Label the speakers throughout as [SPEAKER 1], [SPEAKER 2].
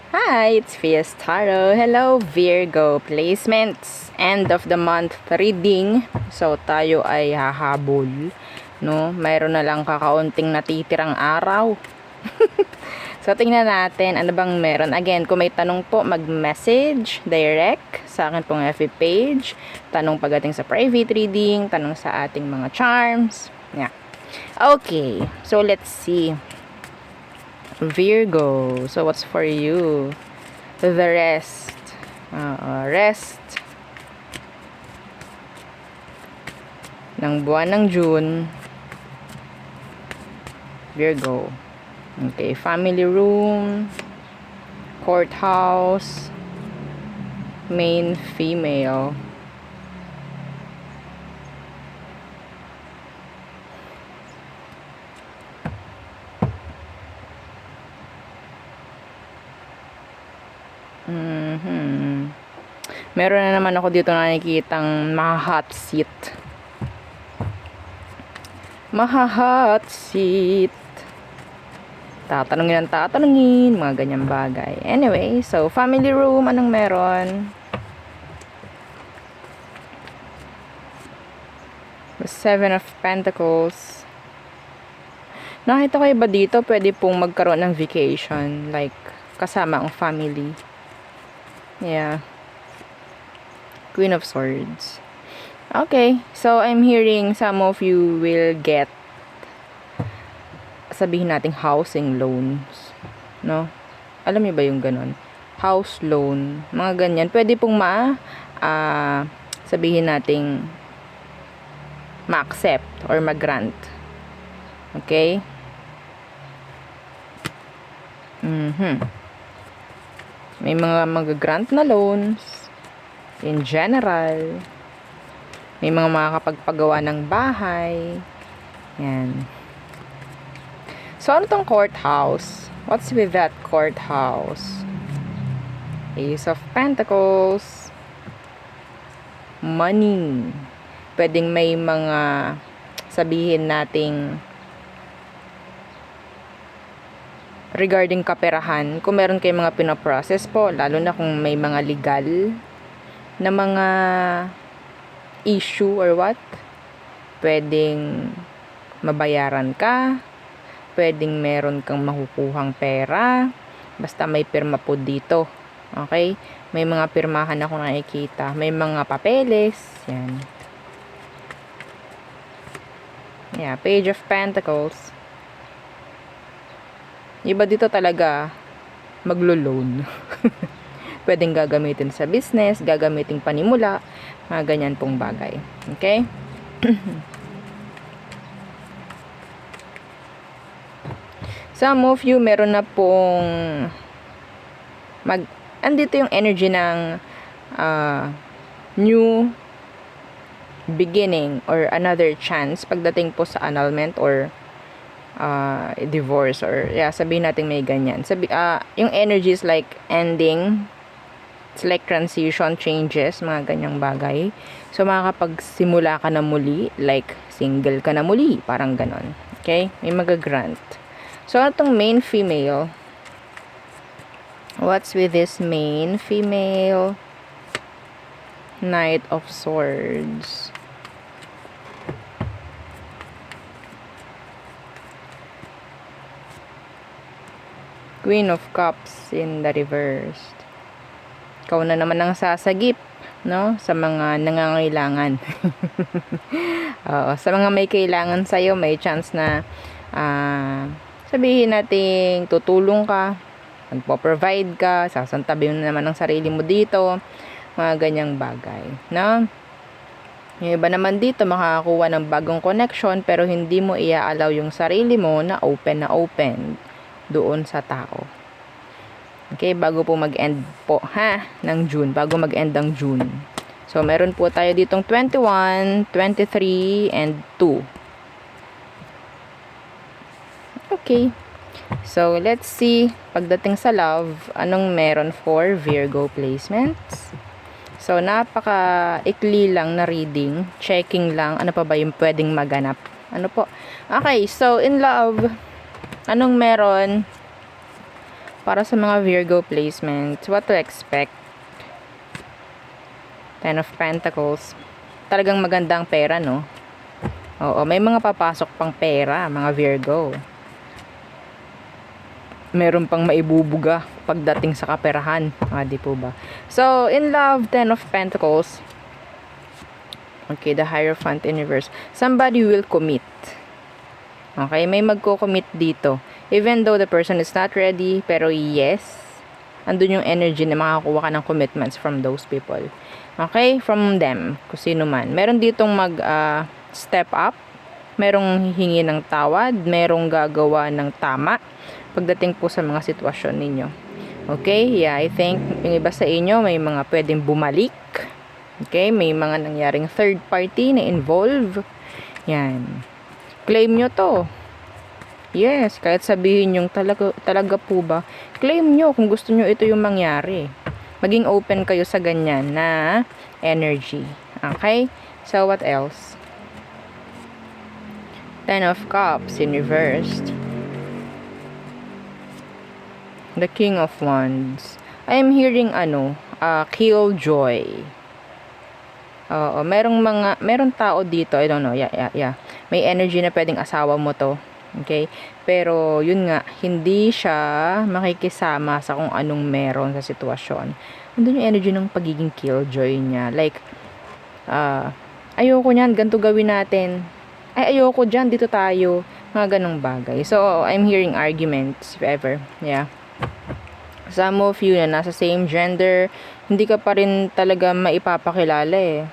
[SPEAKER 1] Hi, it's Fiestaro. Hello, Virgo placements. End of the month reading. So, tayo ay hahabol. No? Mayroon na lang kakaunting natitirang araw. So, tingnan natin ano bang meron. Again, kung may tanong po, mag-message direct sa akin pong FB page. Tanong pagdating sa private reading, tanong sa ating mga charms. Yeah. Okay, so let's see. Virgo. So, what's for you? The rest. Rest ng buwan ng June. Virgo. Okay, family room, courthouse, main female. Meron na naman ako dito nakikitang hot seat. Hot seat. Tatanungin, mga ganyang bagay. Anyway, so family room, anong meron? The Seven of Pentacles. Nakita ko iba dito, pwede pong magkaroon ng vacation, like kasama ang family. Yeah. Queen of Swords. Okay, so I'm hearing some of you will get, sabihin nating housing loans, no? Alam niyo ba yung ganon? House loan, mga ganyan. Pwede pong sabihin nating ma-accept or mag-grant. Okay? May mga mag-grant na loans in general. May mga makakapagpagawa ng bahay. Yan. So, ano tong courthouse? What's with that courthouse? Ace of Pentacles. Money. Pwedeng may mga sabihin nating regarding kaperahan. Kung meron kayong mga pinaprocess po, lalo na kung may mga legal na mga issue or what, pwedeng mabayaran ka, pwedeng meron kang makukuhang pera, basta may pirma po dito. Okay? May mga pirmahan ako nakikita, may mga papeles, yan. Yeah, Page of Pentacles. Iba dito talaga maglo-loan. Pwedeng gagamitin sa business, gagamitin panimula, mga ganyan pong bagay. Okay? Some of you meron na pong andito yung energy ng new beginning or another chance pagdating po sa annulment or divorce or sabihin natin may ganyan. Yung energy is like ending. It's like transition, changes, mga ganyang bagay. So, makakapagsimula ka na muli, like single ka na muli, parang ganon. Okay? May mag-grant. So, itong main female, what's with this main female? Knight of Swords. Queen of Cups in the reverse. Ikaw na naman ang sasagip, no? Sa mga nangangailangan. Sa mga may kailangan sa'yo, may chance na sabihin natin tutulong ka, magpo-provide ka, sasantabi mo naman ang sarili mo dito, mga ganyang bagay, no? Yung iba naman dito, makakakuha ng bagong connection, pero hindi mo i-allow yung sarili mo na open doon sa tao. Okay, bago po mag-end po, ng June. Bago mag-end ng June. So, meron po tayo ditong 21, 23, and 2. Okay. So, let's see, pagdating sa love, anong meron for Virgo placements. So, napaka-ikli lang na reading. Checking lang, ano pa ba yung pwedeng maganap. Ano po? Okay, so, in love, anong meron Para sa mga Virgo placements, what to expect? Ten of Pentacles. Talagang magandang pera, no? Oo, may mga papasok pang pera, mga Virgo. Meron pang maibubuga pagdating sa kaperahan. Di po ba? So, in love, Ten of Pentacles. Okay, the Hierophant Universe. Somebody will commit. Okay, may magko-commit dito. Even though the person is not ready, pero yes, andun yung energy na makakuha ka ng commitments from those people. Okay, from them, kung sino man. Meron ditong step up, merong hihingi ng tawad, merong gagawa ng tama pagdating po sa mga sitwasyon ninyo. Okay, yeah, I think yung iba sa inyo may mga pwedeng bumalik. Okay, may mga nangyaring third party na involve. Yan. Claim nyo to. Yes, kahit sabihin yung talaga po ba, claim nyo kung gusto nyo ito yung mangyari. Maging open kayo sa ganyan na energy. Okay? So, what else? Ten of Cups in reversed. The King of Wands. I am hearing killjoy. Merong tao dito, I don't know, yeah. May energy na pwedeng asawa mo to. Okay? Pero, yun nga, hindi siya makikisama sa kung anong meron sa sitwasyon. Andun yung energy ng pagiging killjoy niya. Like, ayoko niyan, ganito gawin natin. Ay, ayoko dyan, dito tayo. Mga ganong bagay. So, I'm hearing arguments, if ever. Yeah. Some of you na nasa same gender, hindi ka pa rin talaga maipapakilala eh.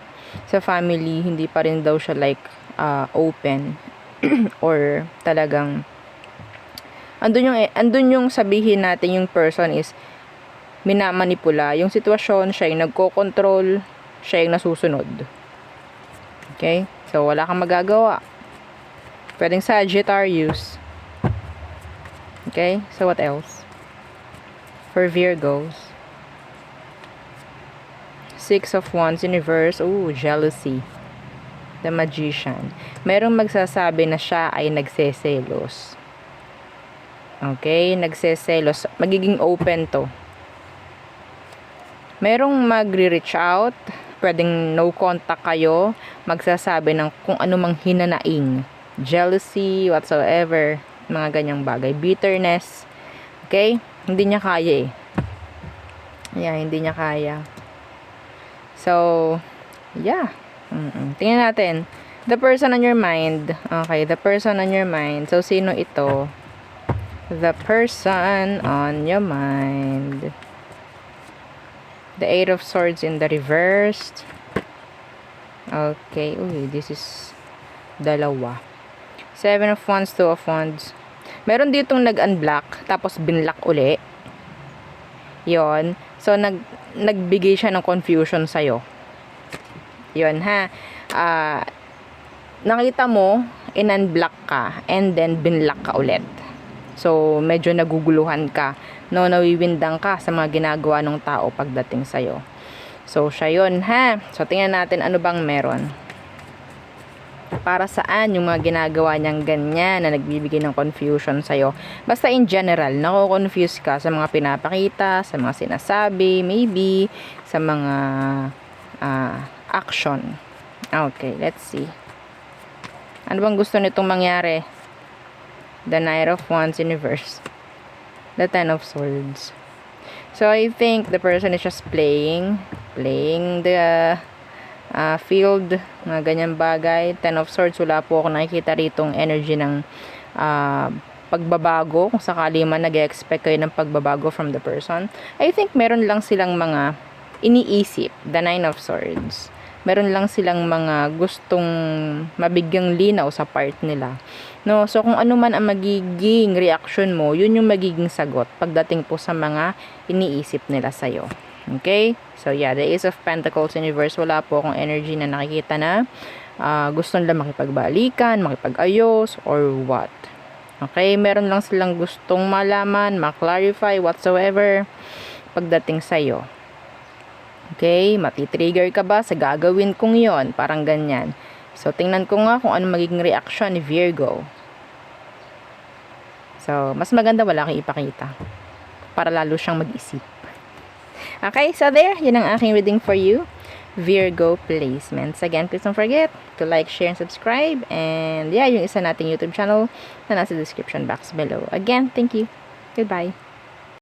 [SPEAKER 1] Sa family, hindi pa rin daw siya like open or talagang andun yung sabihin natin yung person is minamanipula yung sitwasyon, siya yung nagko-control, siya yung nasusunod. Okay? So, wala kang magagawa. Pwedeng Sagittarius. Okay? So, what else? For Virgos. Six of Wands in reverse. Ooh, jealousy. The Magician. Merong magsasabi na siya ay nagseselos. Okay? Nagseselos. Magiging open to. Merong magre-reach out. Pwedeng no contact kayo. Magsasabi ng kung ano mang hinanaing. Jealousy, whatsoever. Mga ganyang bagay. Bitterness. Okay? Hindi niya kaya eh. Yeah, hindi niya kaya. So, yeah. Tingnan natin. The person on your mind. Okay, the person on your mind. So, sino ito? The person on your mind. The Eight of Swords in the reversed. Okay. Uy, this is dalawa. Seven of Wands, Two of Wands. Meron ditong nag-unblock, tapos binlock uli. Yon. So, nagbigay siya ng confusion sa'yo. Yon, ha. Nakita mo, in-unblock ka, and then binlock ka ulit. So, medyo naguguluhan ka. No, nawiwindang ka sa mga ginagawa ng tao pagdating sa'yo. So, siya yun, ha. So, tingnan natin ano bang meron. Para saan yung mga ginagawa niyang ganyan na nagbibigay ng confusion sa'yo. Basta in general, nako-confuse ka sa mga pinapakita, sa mga sinasabi, maybe, sa mga action. Okay, let's see. Ano bang gusto nitong mangyari? The Knight of Wands in reverse. The Ten of Swords. So, I think the person is just playing the field, mga ganyang bagay. Ten of Swords, wala po ako nakikita ritong energy ng pagbabago. Kung sakali man nag-expect kayo ng pagbabago from the person, I think meron lang silang mga iniisip. The Nine of Swords. Meron lang silang mga gustong mabigyang linaw sa part nila. No? So, kung ano man ang magiging reaction mo, yun yung magiging sagot pagdating po sa mga iniisip nila sa'yo. Okay? So, yeah, the Ace of Pentacles in reverse, wala po akong energy na nakikita na gusto nila makipagbalikan, makipag-ayos, or what. Okay? Meron lang silang gustong malaman, ma-clarify, whatsoever, pagdating sa'yo. Okay? Matitrigger ka ba sa gagawin kong yon? Parang ganyan. So, tingnan ko nga kung ano magiging reaction ni Virgo. So, mas maganda wala kang ipakita. para lalo siyang mag-isip. Okay, so there, yun ang aking reading for you. Virgo placements. Again, please don't forget to like, share, and subscribe. And yeah, yung isa nating YouTube channel na nasa description box below. Again, thank you. Goodbye.